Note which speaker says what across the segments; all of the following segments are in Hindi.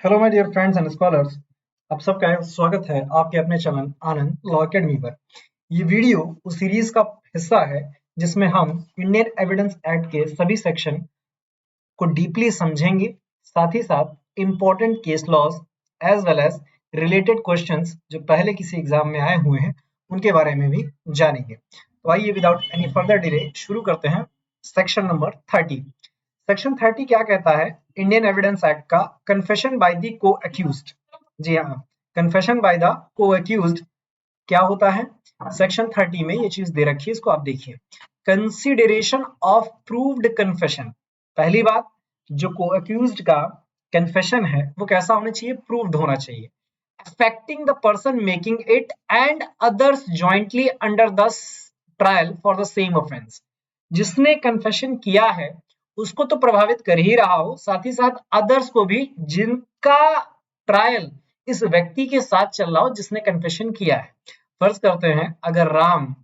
Speaker 1: Hello my dear friends and scholars. आप सबका स्वागत है आपके अपने चैनल आनंद लॉ एकेडमी पर। ये वीडियो उस सीरीज का हिस्सा है जिसमें हम इंडियन एविडेंस एक्ट के सभी सेक्शन को डीपली समझेंगे, साथ ही साथ important case laws as well as related questions जो पहले किसी एग्जाम में आए हुए हैं उनके बारे में भी जानेंगे। तो आइए विदाउट एनी फर्दर डिले शुरू करते हैं सेक्शन नंबर 30। सेक्शन 30 क्या कहता है? इंडियन एविडेंस एक्ट का कन्फेशन बाय द को अक्यूज्ड। जी हाँ, कन्फेशन बाय द को अक्यूज्ड क्या होता है? सेक्शन 30 में ये चीज दे रखी है, इसको आप देखिए। Consideration of proved confession. पहली बात, जो को अक्यूज्ड का कन्फेशन है वो कैसा होना चाहिए? प्रूव्ड होना चाहिए। Affecting the person making it and others jointly under the trial for the same offence. जिसने कन्फेशन किया है उसको तो प्रभावित कर ही रहा हो, साथ ही साथ अदर्स को भी जिनका ट्रायल इस व्यक्ति के साथ चल रहा हो जिसने कन्फेशन किया है। फर्ज करते हैं अगर राम,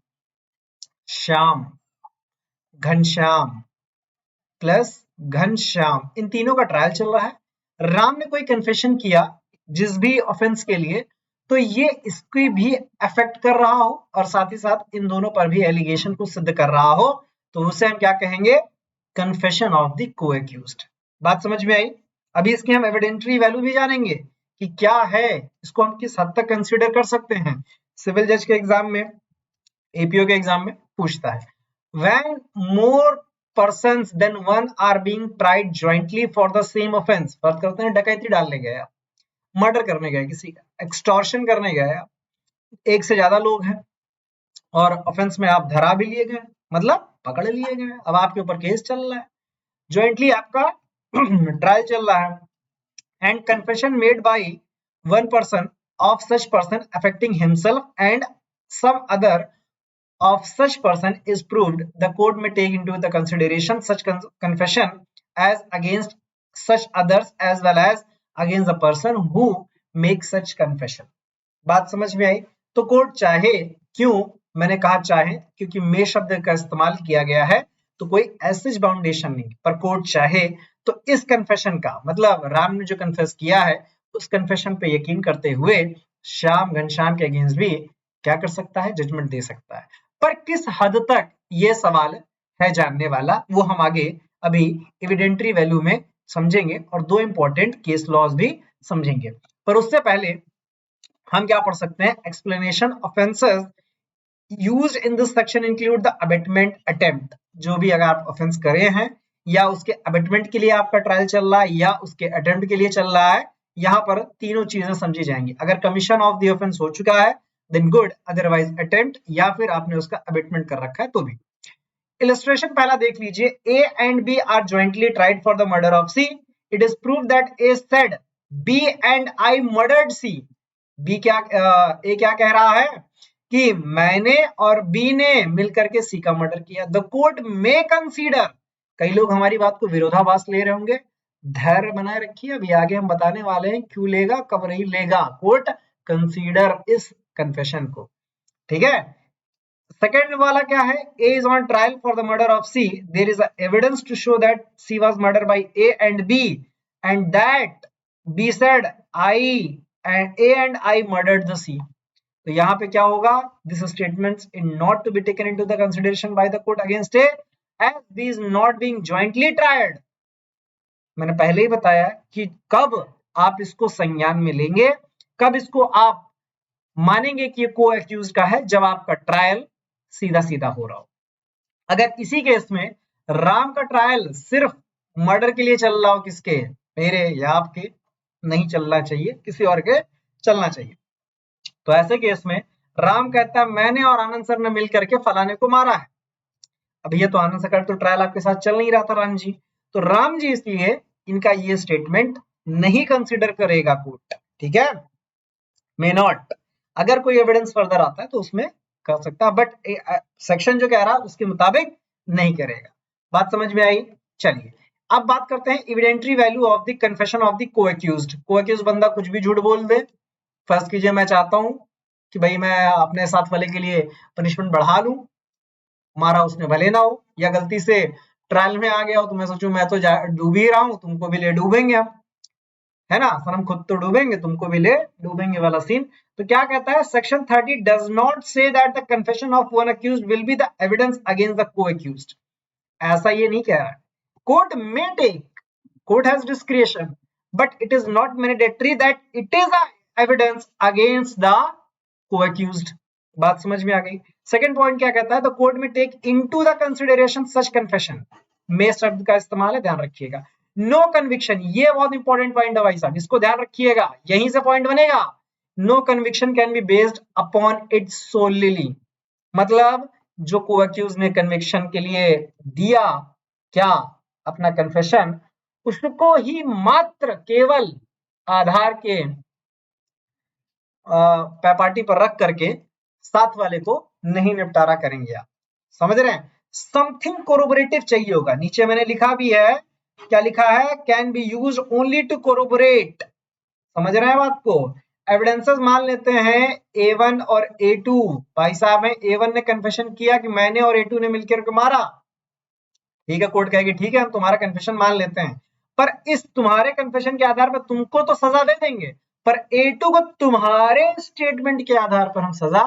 Speaker 1: श्याम, घनश्याम प्लस घनश्याम इन तीनों का ट्रायल चल रहा है। राम ने कोई कन्फेशन किया जिस भी ऑफेंस के लिए, तो ये इसकी भी अफेक्ट कर रहा हो और साथ ही साथ इन दोनों पर भी एलिगेशन को सिद्ध कर रहा हो, तो उसे हम क्या कहेंगे? कन्फेशन ऑफ द को अक्यूज्ड। बात समझ में आई? अभी इसकी हम एविडेंटरी वैल्यू भी जानेंगे कि क्या है, इसको हम किस हद तक कंसीडर कर सकते हैं। सिविल जज के एग्जाम में, एपीओ के एग्जाम में पूछता है, when more persons than one are being tried jointly for the same offense। बात करते हैं डकैती डालने गए आप, मर्डर करने गए किसी का, एक्सटॉर्शन करने गए आप, एक से ज्यादा लोग हैं और ऑफेंस में आप धरा भी लिए गए, मतलब पकड़ लिए गए, अब आपके ऊपर केस चल रहा है, ज्वाइंटली आपका ट्रायल चल रहा है, and confession made by one person of such person affecting himself and some other of such person is proved, the court may take into the consideration such confession as against such others as well as against the person who makes such confession। बात समझ में आई? तो कोर्ट चाहे, क्यों मैंने कहा चाहे, क्योंकि मे शब्द का इस्तेमाल किया गया है तो कोई ऐसी बाउंडेशन नहीं, पर कोर्ट चाहे तो इस कन्फेशन का मतलब राम ने जो कन्फेस किया है उस कन्फेशन पे यकीन करते हुए श्याम घनश्याम के अगेंस्ट भी क्या कर सकता है? जजमेंट दे सकता है। पर किस हद तक ये सवाल है जानने वाला, वो हम आगे अभी एविडेंटरी वैल्यू में समझेंगे और दो इंपॉर्टेंट केस लॉज भी समझेंगे। पर उससे पहले हम क्या पढ़ सकते हैं? Explanation offences used in this section include the abetment attempt. जो भी अगर आप ऑफेंस करे हैं या उसके अबेटमेंट के लिए आपका ट्रायल चल रहा है या उसके अटेम्प्ट के लिए चल रहा है, यहाँ पर तीनों चीजें समझी जाएंगी। अगर कमीशन ऑफ द ऑफेंस हो चुका है देन गुड, अदरवाइज अटेम्प्ट या फिर आपने उसका अबेटमेंट कर रखा है तो भी। इलस्ट्रेशन पहला देख लीजिए, A and B are jointly tried for the murder of C. It is prove that A said B and I murdered C. B क्या ए क्या कह रहा है कि मैंने और बी ने मिलकर के सी का मर्डर किया। द कोर्ट में कंसीडर, कई लोग हमारी बात को विरोधाभास ले रहे होंगे, धैर्य बनाए रखिए, अभी आगे हम बताने वाले हैं क्यों लेगा कब नहीं लेगा कोर्ट कंसीडर इस कन्फेशन को, ठीक है। सेकेंड वाला क्या है? A is on trial for the murder of C. There is evidence to show that C was murdered by A and B, and that B said A and I murdered the C. तो यहाँ पे क्या होगा? This statement is not to be taken into the consideration by the court against A, as B is not being jointly tried. मैंने पहले ही बताया कि कब आप इसको संज्ञान में लेंगे, कब इसको आप मानेंगे कि ये को एक्यूज का है, जब आपका ट्रायल सीधा सीधा हो रहा हो। अगर इसी केस में राम का ट्रायल सिर्फ मर्डर के लिए चल रहा हो, किसके? मेरे या आपके? नहीं चलना चाहिए, किसी और के चलना चाहिए। तो ऐसे केस में राम कहता है मैंने और आनंद सर ने मिलकर के फलाने को मारा है। अब ये तो आनंद सर का तो ट्रायल आपके साथ चल नहीं रहा था राम जी, तो राम जी इसलिए इनका ये स्टेटमेंट नहीं कंसिडर करेगा कोर्ट, ठीक है, मे नॉट। अगर कोई एविडेंस फर्दर आता है तो उसमें कर सकता है, बट सेक्शन जो कह रहा है उसके मुताबिक नहीं करेगा। बात समझ में आई? चलिए अब बात करते हैं evidentiary value of the confession of the को एक्यूज्ड। को एक्यूज्ड बंदा कुछ भी झूठ बोल दे। फर्ज कीजिए मैं चाहता हूं कि भाई मैं अपने साथ वाले के लिए पनिशमेंट बढ़ा लूं, मारा उसने भले ना हो, या गलती से ट्रायल में आ गया हो तो मैं सोचूं मैं तो डूब ही रहा हूं, तुमको भी ले डूबेंगे हम, है ना, सनम खुद तो डूबेंगे तुमको भी ले डूबेंगे वाला सीन। तो क्या कहता है, section 30 does not say that the confession of one accused will be the evidence against the को अक्यूज्ड। ऐसा ये नहीं कह रहा है। कोर्ट में take, court has discretion, but it is not mandatory that it is a evidence against the को अक्यूज्ड। बात समझ में आ गई। सेकंड पॉइंट क्या कहता है, द कोर्ट में take into the consideration such confession, may शब्द का इस्तेमाल है, ध्यान रखिएगा। नो कन्विक्शन, ये बहुत इंपॉर्टेंट पॉइंट है भाई साहब, इसको ध्यान रखिएगा, यहीं से पॉइंट बनेगा। No conviction can be based upon it solely, मतलब जो को अक्यूज ने कन्विक्शन के लिए दिया क्या, अपना कन्फेशन, उसको ही मात्र केवल आधार के पैपार्टी पर रख करके साथ वाले को नहीं निपटारा करेंगे आप, समझ रहे हैं। समथिंग कोरोबोरेटिव चाहिए होगा, नीचे मैंने लिखा भी है, क्या लिखा है, can be use only to corroborate, समझ रहे हैं बात को। एविडेंसेस मान लेते हैं A1 और A2, भाई साहब है A1 ने कन्फेशन किया कि मैंने और A2 ने मिलकर के मारा, ठीक है, कोर्ट कहेगी ठीक है हम तुम्हारा कन्फेशन मान लेते हैं, पर इस तुम्हारे कन्फेशन के आधार पर तुमको तो सजा दे देंगे, पर A2 को तुम्हारे स्टेटमेंट के आधार पर हम सजा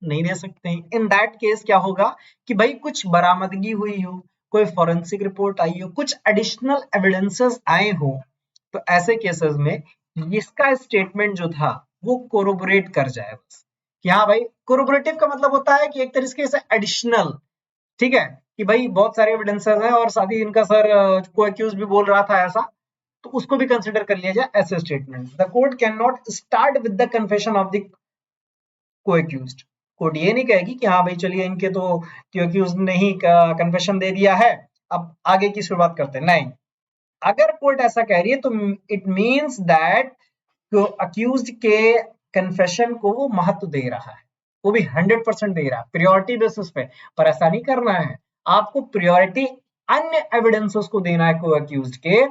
Speaker 1: नहीं दे सकते हैं। इन दैट केस क्या होगा कि भाई कुछ बरामदगी हुई हो, कोई फॉरेंसिक रिपोर्ट आई हो, कुछ एडिशनल एविडेंसेस आए हो, तो ऐसे केसेस में इसका स्टेटमेंट जो था वो कोरोबोरेट कर जाए बस, कि हाँ भाई, कोरोबोरेटिव का मतलब होता है कि एक तरीके से एडिशनल, ठीक है, कि भाई बहुत सारे एविडेंसेस हैं और साथ ही इनका सर को अक्यूज भी बोल रहा था ऐसा, तो उसको भी कंसिडर कर लिया जाए ऐसे statement. The court can not start with the confession of the को अक्यूज्ड, कोर्ट ये नहीं कहेगी कि हाँ भाई चलिए इनके तो को अक्यूज्ड ने ही कन्फेशन दे दिया है, अब आगे की शुरुआत करते हैं, नहीं। अगर कोर्ट ऐसा कह रही है तो इट मीन्स दैट अक्यूज्ड के कन्फेशन को वो महत्व दे रहा है, वो भी 100% दे रहा है प्रियोरिटी बेसिस पे, पर ऐसा नहीं करना है, आपको प्रियोरिटी अन्य एविडेंसेस को देना है को अक्यूज्ड के,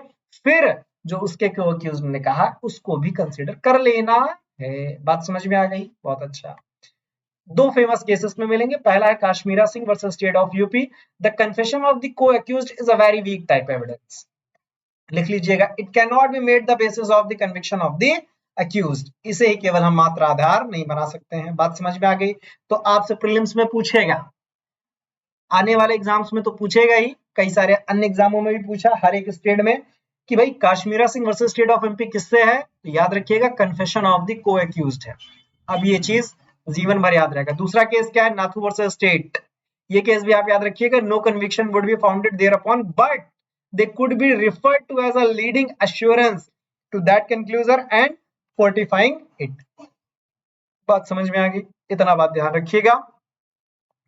Speaker 1: फिर जो उसके को अक्यूज्ड ने कहा उसको भी कंसीडर कर लेना है। बात समझ में आ गई, बहुत अच्छा। दो फेमस केसेस में मिलेंगे, पहला है Kashmira Singh versus state of UP. The confession of the को अक्यूज्ड is a very weak type evidence, लिख लीजिएगा, it can not be made the basis of the conviction of the accused, इसे ही केवल हम मात्र आधार नहीं बना सकते हैं। बात समझ में आ गई। तो आपसे प्रीलिम्स में पूछेगा, आने वाले एग्जाम्स में तो पूछेगा ही, कई सारे अन्य एग्जामों में भी पूछा हर एक स्टेट में, कि भाई Kashmira Singh versus state of MP किससे है, तो याद रखिएगा कन्फेशन ऑफ द को अक्यूज्ड है। अब ये चीज जीवन भर याद रहेगा। दूसरा केस क्या है, नाथू वर्सेस स्टेट, ये केस भी आप याद रखिएगा, no conviction would be founded there upon but they could be referred to as a leading assurance to that conclusion and fortifying it। बात समझ में आ गई, इतना बात ध्यान रखिएगा।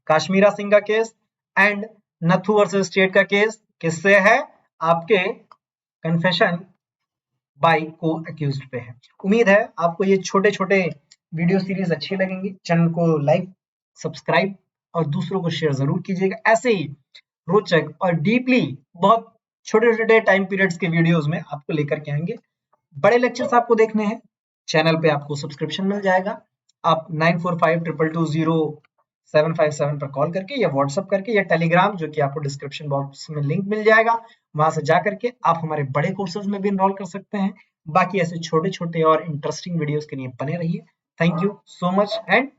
Speaker 1: काश्मीरा सिंह का case and Nathu versus state का केस किससे है, आपके कन्फेशन बाय को अक्यूज्ड पे है। उम्मीद है आपको ये छोटे छोटे वीडियो सीरीज अच्छी लगेंगी, चैनल को लाइक सब्सक्राइब और दूसरों को शेयर जरूर कीजिएगा। ऐसे ही रोचक और डीपली बहुत छोटे छोटे टाइम पीरियड्स के वीडियोस में आपको लेकर के आएंगे। बड़े लेक्चर्स आपको देखने हैं, चैनल पे आपको सब्सक्रिप्शन मिल जाएगा, आप 9452220757 पर कॉल करके या व्हाट्सएप करके या टेलीग्राम, जो कि आपको डिस्क्रिप्शन बॉक्स में लिंक मिल जाएगा, वहां से जा करके आप हमारे बड़े कोर्सेज में भी इनरोल कर सकते हैं। बाकी ऐसे छोटे छोटे और इंटरेस्टिंग वीडियोस के लिए बने रहिए। Thank you so much and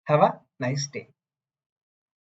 Speaker 1: have a nice day.